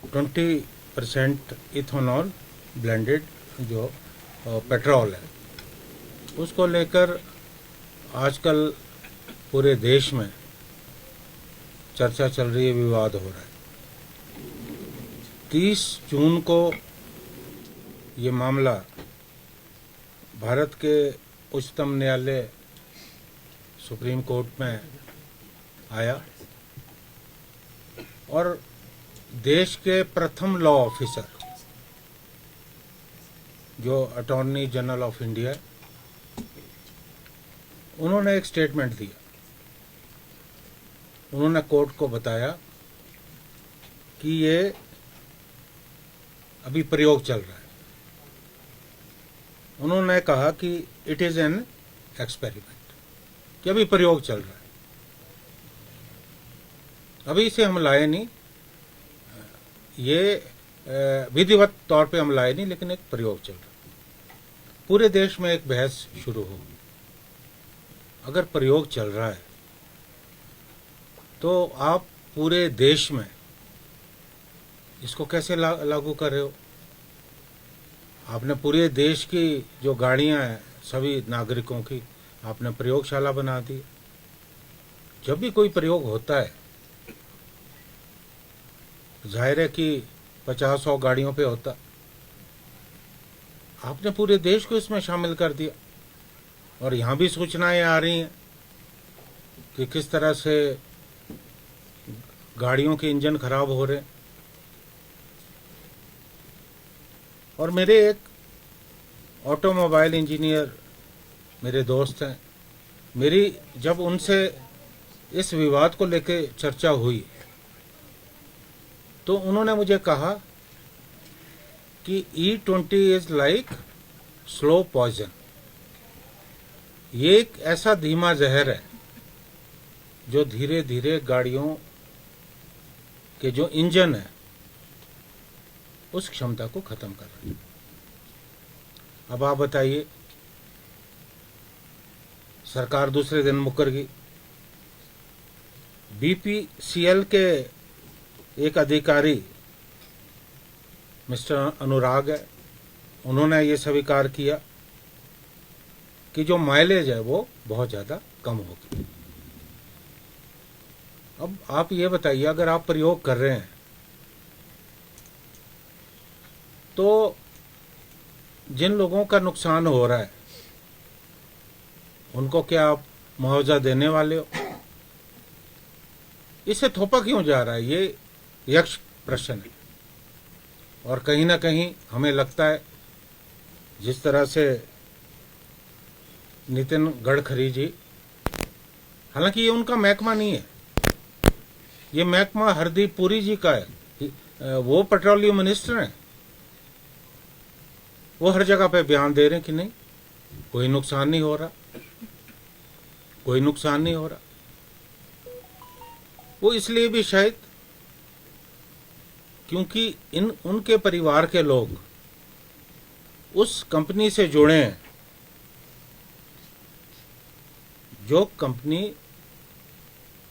20% ethanol blended जो petrol है, उसको लेकर आजकल पूरे देश में चर्चा चल रही है, विवाद हो रहा है। 30 जून को ये मामला भारत के उच्चतम न्यायालय सुप्रीम कोर्ट में आया और देश के प्रथम लॉ ऑफिसर जो अटॉर्नी जनरल ऑफ इंडिया, उन्होंने एक स्टेटमेंट दिया। उन्होंने कोर्ट को बताया कि ये अभी प्रयोग चल रहा है। उन्होंने कहा कि इट इज एन एक्सपेरिमेंट, कि अभी प्रयोग चल रहा है, अभी इसे हम लाए नहीं, ये विधिवत तौर पे हम लाए नहीं, लेकिन एक प्रयोग चल रहा है। पूरे देश में एक बहस शुरू होगी, अगर प्रयोग चल रहा है तो आप पूरे देश में इसको कैसे लागू कर रहे हो? आपने पूरे देश की जो गाड़ियां हैं सभी नागरिकों की आपने प्रयोगशाला बना दी। जब भी कोई प्रयोग होता है, जाहिर है कि 50-100 गाड़ियों पे होता, आपने पूरे देश को इसमें शामिल कर दिया। और यहां भी सूचनाएं आ रही हैं कि किस तरह से गाड़ियों के इंजन खराब हो रहे हैं। और मेरे एक ऑटोमोबाइल इंजीनियर मेरे दोस्त हैं, मेरी जब उनसे इस विवाद को लेकर चर्चा हुई तो उन्होंने मुझे कहा कि E20 is like slow poison. ये एक ऐसा धीमा जहर है जो धीरे धीरे गाड़ियों के जो इंजन है उस क्षमता को खत्म कर रही है। अब आप बताइए, सरकार दूसरे दिन मुकर गई। BPCL के एक अधिकारी मिस्टर अनुराग है, उन्होंने ये स्वीकार किया कि जो माइलेज है वो बहुत ज्यादा कम होगी। अब आप ये बताइए, अगर आप प्रयोग कर रहे हैं तो जिन लोगों का नुकसान हो रहा है उनको क्या आप मुआवजा देने वाले हो? इसे थोपा क्यों जा रहा है? ये यक्ष प्रश्न है। और कहीं ना कहीं हमें लगता है जिस तरह से नितिन गडकरी जी, हालांकि ये उनका महकमा नहीं है, ये महकमा हरदीप पुरी जी का है। वो पेट्रोलियम मिनिस्टर हैं, वो हर जगह पे बयान दे रहे हैं कि नहीं, कोई नुकसान नहीं हो रहा, कोई नुकसान नहीं हो रहा। वो इसलिए भी शायद क्योंकि उनके परिवार के लोग उस कंपनी से जुड़े हैं जो कंपनी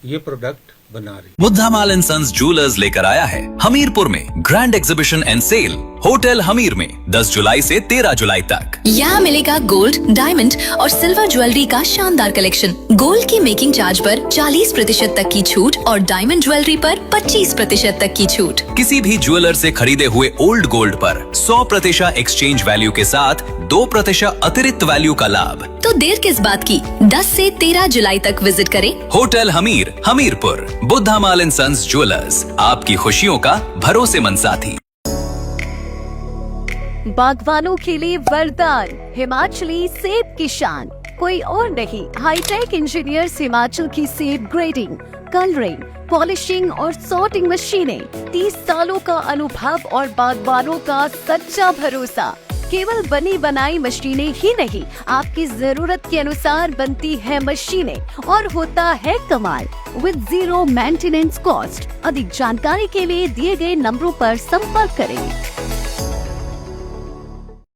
ये प्रोडक्ट बना रही। बुद्धामाल एंड सन्स ज्वेलर्स लेकर आया है हमीरपुर में grand exhibition and sale. Hotel Hamir में 10 जुलाई से 13 जुलाई तक यहाँ मिलेगा गोल्ड, डायमंड और सिल्वर ज्वेलरी का शानदार कलेक्शन। गोल्ड की मेकिंग चार्ज पर 40% तक की छूट और डायमंड ज्वेलरी पर 25% तक की छूट। किसी भी ज्वेलर से खरीदे हुए ओल्ड गोल्ड पर 100% एक्सचेंज वैल्यू के साथ 2% अतिरिक्त वैल्यू का लाभ। तो देर किस बात की, 10 से 13 जुलाई तक विजिट करें hotel Hamir, Hamirpur. Buddhamal and sons jewellers, आपकी खुशियों का भरोसेमंद साथी। बागवानों के लिए वरदान, हिमाचली सेब की शान। कोई और नहीं, हाईटेक इंजीनियर्स हिमाचल की सेब ग्रेडिंग, कलरिंग, पॉलिशिंग और सॉर्टिंग मशीनें। 30 सालों का अनुभव और बागवानों का सच्चा भरोसा। केवल बनी बनाई मशीनें ही नहीं, आपकी जरूरत के अनुसार बनती है मशीनें और होता है कमाल विद 0 मेंटेनेंस कॉस्ट। अधिक जानकारी के लिए दिए गए नंबरों पर संपर्क करें।